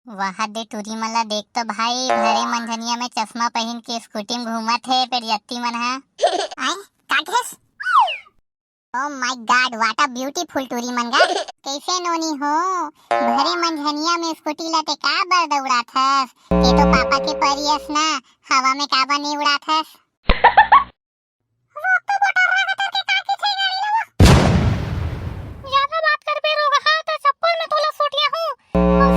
वहां दे टूरी मन ला देख तो भाई भरे मंझनिया में चश्मा पहन के स्कूटी में घूमत है पेरियत्ती मन है। आय काठेस oh my god what a beautiful टूरी मन गा। कैसे नोनी हो भरे मंझनिया में स्कूटी लाते का बर दौड़ाथस। ये तो पापा के परियस ना हवा में काबा नहीं उड़ाथस।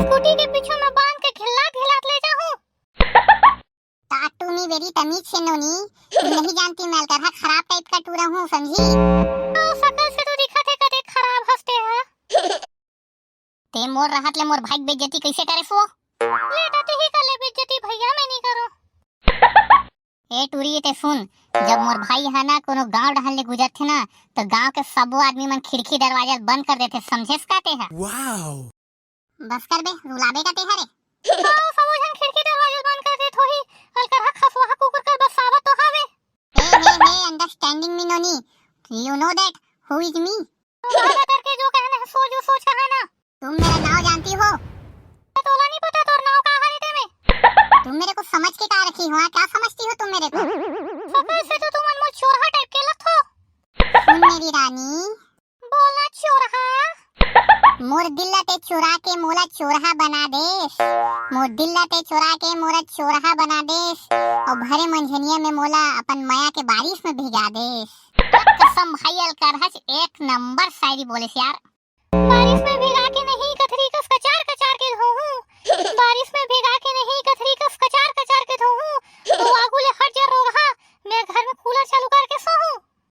स्कूटी के पीछे में बांध के खिल्लात खिल्लात ले जाऊं। टाटू नी वेरी तमीज से नोनी नहीं जानती मैं तरह खराब टाइप का टूरा हूँ समझी। तो शकल से तो दिखत है कदे खराब हंसते है। ते मोर रहत ले मोर भाई बेइज्जती कैसे करे सो। लेटा ते ही कर ले बेइज्जती भैया मैं नहीं करो। ए टूरी ते सुन जब मोर भाई है ना कोनो गांव डहल ले गुजरत थे ना तो गांव के सबो आदमी मन खिड़की दरवाजा बंद कर देते समझेस काते है। वाओ बस कर बे रुलाबे का ते हरे। हां सबो जन खिड़की दरवाजा बंद कर दे थोही कल कर हक खसवा कुकुर कर बसावत तो हावे। हे अंडरस्टैंडिंग मी नोनी you know that who is me. ज्यादा करके जो कहना है सोच कहा ना। तुम मेरा नाम जानती हो। तोला नहीं पता तोर नाम का हरे ते में। तुम मेरे को समझ के का रखी हो क्या समझती हो तुम मेरे को। सकल से तो तुम अनमोल चोरहा टाइप के लत हो। सुन मेरी रानी बोला चोरहा मोर दिल ते चुरा के मोला चोरहा बना देस। मोर दिल ते चुरा के मोरा चोरहा बना देस और भरे मंझनिया में मोला अपन माया के बारिश में भिगा देस। कसम भाई अलकरहज एक नंबर शायरी बोलेस यार। बारिश में भिगा के नहीं कथरी कस कचार कचार के धोहूं। बारिश में भिगा के नहीं कथरी कस कचार कचार के धोहूं। तो आगू ले हट जा रोहा मैं घर में कूलर चालू करके सोहूं।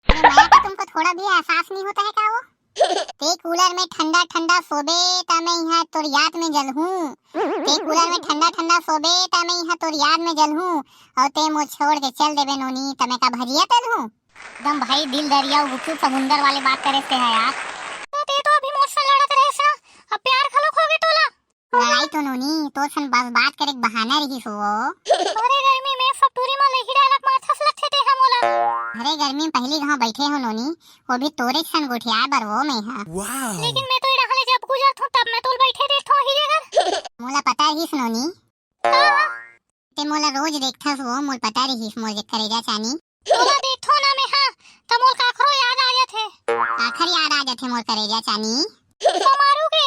अरे माया का तुमको थोड़ा भी एहसास नहीं होता है क्या वो। ते कूलर में ठंडा ठंडा सोबे ता मैं यहाँ तोर याद में जलहूं। ते कूलर में ठंडा ठंडा सोबे ता मैं यहाँ तोर याद में जलहूं और ते मो छोड़ के चल देबे नोनी ता मैं का भजिया तलहूं। एकदम भाई दिल दरिया बुकु समुंदर वाले बात करे से है यार। तो ते तो अभी मोर से लड़त रहे सा अब प्यार खलो खोगे तोला। लड़ाई तो नोनी तो सन बस बात करे बहाना रही सो। अरे गर्मी में सब टूरी में लही डालक मार थस लथे ते है मोला। अरे गर्मी में पहली कहां बैठे हो नोनी वो भी तोरे सन गोठिया बर वो में है। लेकिन मैं तो इड़ा हले जब गुजरत हूं तब मैं तो बैठे देखथो ही जगह। मोला पता ही नोनी ते मोला रोज देखथस वो मोल पता रही मोल करेगा चानी। तोला देखथो ना मैं हां त मोल काखरो याद आ जाथे। आखर याद आ जाथे मोल करेगा चानी। समारू के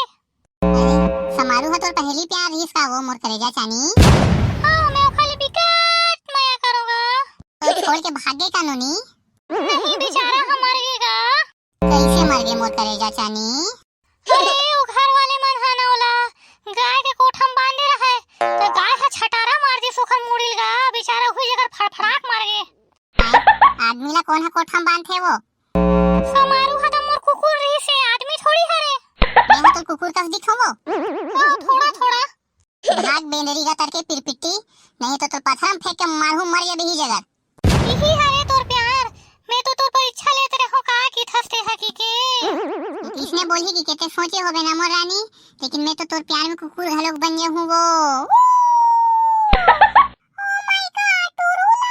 समारू है तो पहली प्यार रिस का वो मोर करेगा चानी। हां मैं खाली बिकट माया करूंगा। तो छोड़ के भागे का नोनी। नहीं बेचारा हम मर गएगा। कैसे मर गए मोर करेगा चानी। अरे वो घर वाले मन हा नौला गाय के कोठम बांधे रहे तो गाय हा छटारा मार दी सुखन मुड़िल गा बेचारा हुई जगह फड़फड़ाक मार गए। आदमी ला कौन हा कोठम बांधे वो। समारू हा तो मोर कुकुर रही से आदमी थोड़ी हरे। मैं तो कुकुर कस दिखो वो। हां थोड़ा थोड़ा भाग बेंदरी का करके पिरपिट्टी नहीं तो पत्थर फेंक के मारू मर जा बेही जगह। यही है तोर प्यार मैं तो तोर पर इच्छा लेते रहो का की थसते है की के। किसने बोली कि केते सोचे होबे ना मोर रानी लेकिन मैं तो तोर प्यार में कुकुर घलोक बन जे हूं वो। ओ माय गॉड टुरुला